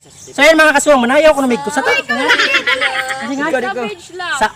So yun mga kasuwang, manayaw ko na may kusat. Sige nga. Sa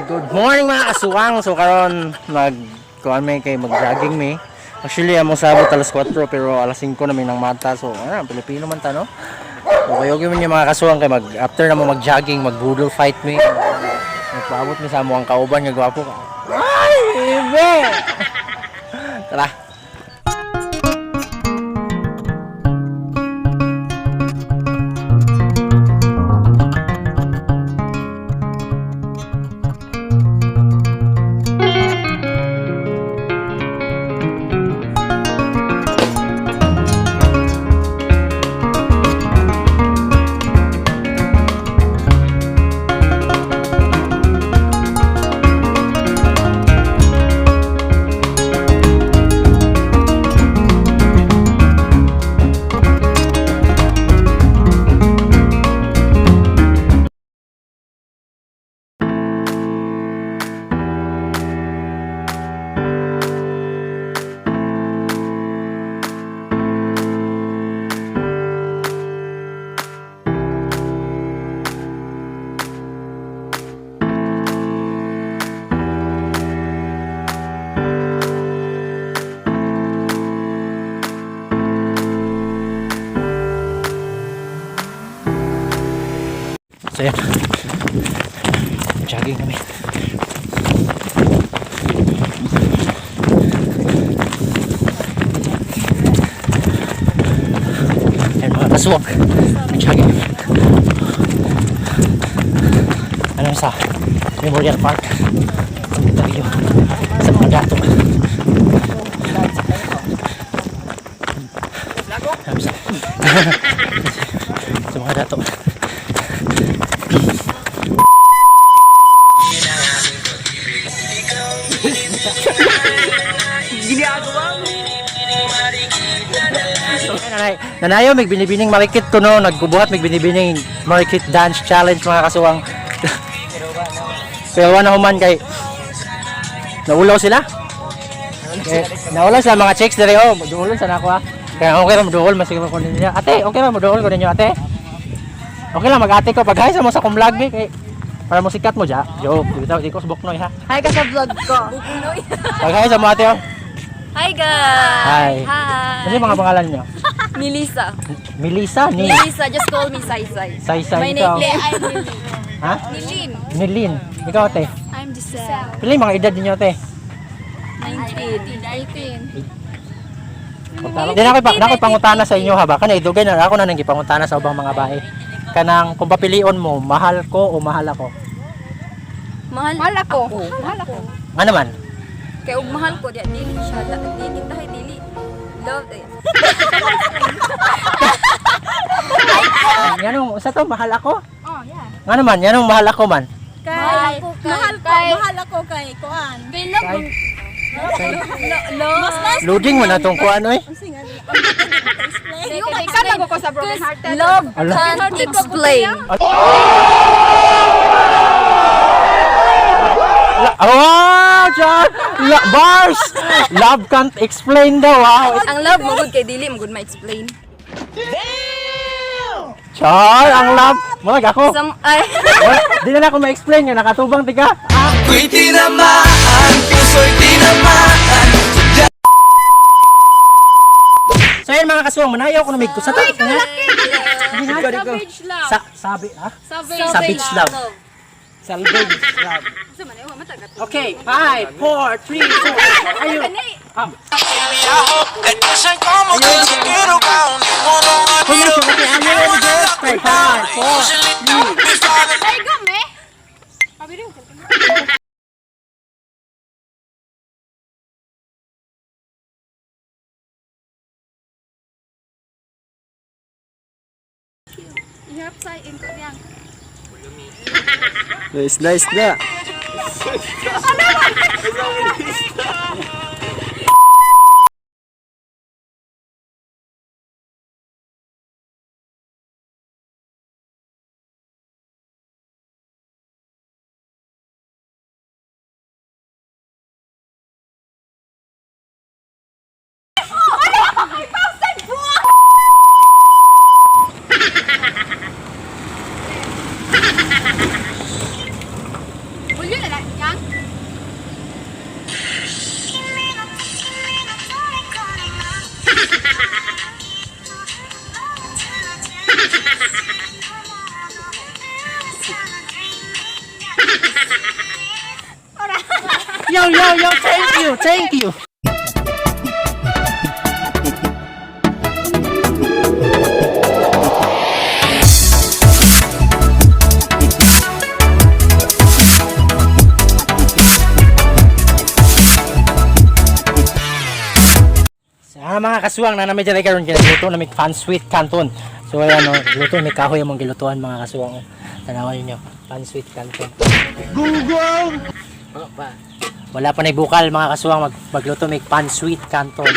good morning mga kasuwang. So karon kuan may kay mag-jogging may. Actually amo sabot alas 4 pero alas 5 na may nang mata. So Pilipino man ta no. So kayo gyud mga kasuwang kay after na mo mag-jogging, mag-budol fight may. Nagpaabot mi sa amo ang kauban nga gwapo ka. Ay, ibe. Tara. So yan, jogging kami. Ayan mga kasuwag, jogging. Ano sa Memorial Park tayo sa mga dato. Sa mga dato. Nanayo may binibining marikit to no, nagbubuhat may binibining marikit dance challenge mga kasuwang. Pero wala human kay naulaw sila. Naulaw sa mga chicks dire oh, duol sa nako ah. Kaya okay ra mo masige ko ninyo. Ate, okay ra mo duol ko ninyo ate. Okay lang mag-ate ko pag hay sa mo sa vlog ni kay para mo sikat mo ja. Joke, bitaw di ko sa Buknoy ha. Hi ka sa vlog ko. Buknoy. Pag hay sa mo ate oh. Hi guys. Hi. Hi. Ano yung mga pangalan niyo? Melissa. Melissa ni. Melissa, just call me Sai Sai. Sai Sai My ikaw. name I'm Lily. Ha? Nilin. Nilin. Ikaw ate. I'm Giselle. Pila yung mga edad ninyo ate? 19. Di na ako pangutana sa inyo ha ba? Kana idugay na ako na nang gipangutana sa ubang mga bahay. Kanang kung papilion mo, mahal ko o mahal ako? Mahal ako. Mahal ako. Nga naman? Kaya ug mahal ko di dili siya. Dili tayo dili. Love it. Yanong sa to mahal ako? Oh, yeah. Nga naman, yanong mahal ako man. Mahal ako kay kuan. Kay love. Loading mo na tong kuan oy. Love can't explain. Oh, John! Bars! Love can't explain daw. Wow. Ang love mo good kay dili mo good ma-explain. Char, ang love. Mga ako. Ay. Di na ako ma-explain nga nakatubang tika. Ako'y tinamaan, puso'y tinamaan. So yun mga kasuwang, manayaw ko na may kusat. Savage love. Sabi, ha? Savage love. Salvage love. Okay, 5, 4, 3, 2, ayun. Five, 4, 3. say in Korean. Isda. Will you like yang? Yo, thank you. Sa mga kasuwang na namin dyan karon giluto na may pan sweet canton. So ayan no, giluto may kahoy among gilutuan mga kasuwang. Tanawan niyo, pan sweet canton. Wala pa na bukal mga kasuwang magluto may pan sweet canton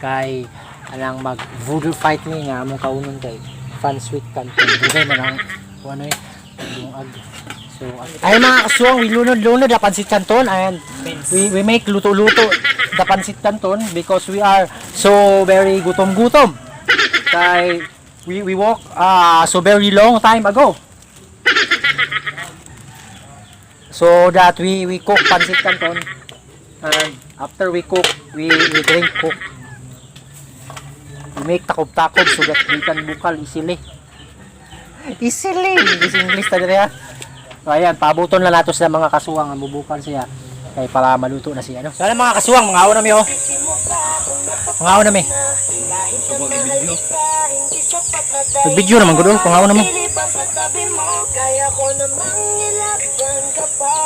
kay anang mag voodoo fight ni nga among kaunon kay pan sweet canton. Dugay man ang ano ag. So ay mga kasuwang we lunod the pan sweet canton and we make luto-luto the pansit canton because we are so very gutom kay we walk so very long time ago so that we cook pansit canton and after we cook we drink cook, we make takob so that we can bukal easily English ta dire ha. So ayan, pabuton na nato sa mga kasuwang ang bubukal siya kay para maluto na siya, no? So, mga kasuwang, mga na mi, oh. Mga na mi. Video naman, gudo. Mga na mo.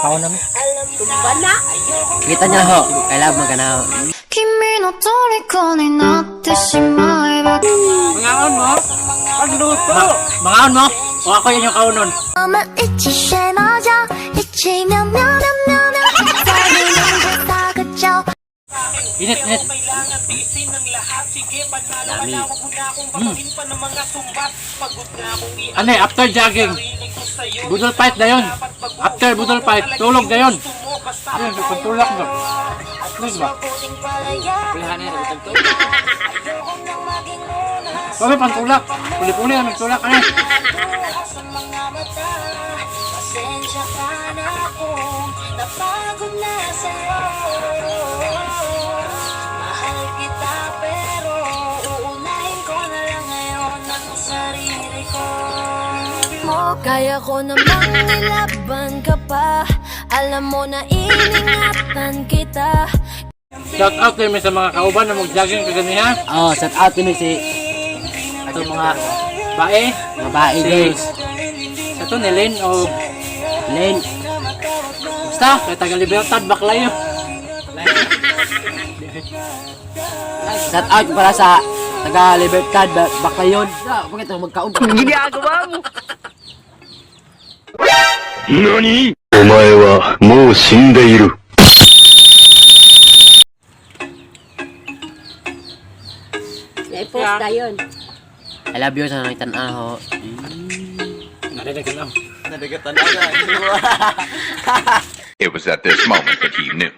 Mga na mi. Kita niya, ho. Kailangan maganaw. Kimi no toriko ni natte shimae ba. Mga mo? Pagluto. Mga mo? O ako yan yung kaunon. Mama ichi shemaja, ichi meow meow meow meow meow. Init. Ano after jogging, budol fight na yun. After budol fight, tulog na yun. Ayun, pagtulak na. Tulog ba? Pilihan na yun, tulog. Sabi, pantulak. Puli-puli na, magtulak ka na. Pasensya ka na kung napagod na sa'yo. Mahal kita pero uunahin ko na lang ngayon ang sarili ko. Kaya ko namang nilaban ka pa. Alam mo na iningatan kita. Shout out din sa mga kauban na mag-jogging kaganihan. Oh, shout out din si ato mga babae guys. Sa to ni Lynn o Len. basta, kaya taga-libertad bakla yun. Shout out para sa taga Libertad Bakayon. Bakit ako magkaon? Ginagawa mo. 何お前はもう死んでいる。 I-post na yun. I love you sa nang tanaho. Nadadagan lang. It was at this moment that he knew.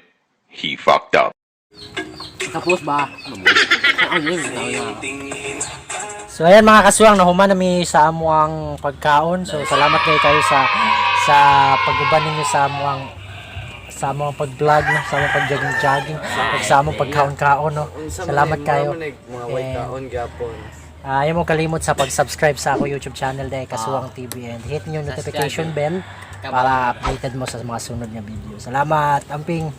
He fucked up. Tapos ba? So ayan mga kasuwang, nahuman nami sa amuang pagkaon. So salamat kayo sa pag-uban ninyo sa amuang pag-vlog, no? Sa amuang pag-jogging, sa amuang pagkaon-kaon, no? Salamat kayo. Ayaw mo kalimot sa pag-subscribe sa ako YouTube channel dahil Kasuwang TV and hit nyo notification bell para updated mo sa mga sunod na video. Salamat, amping!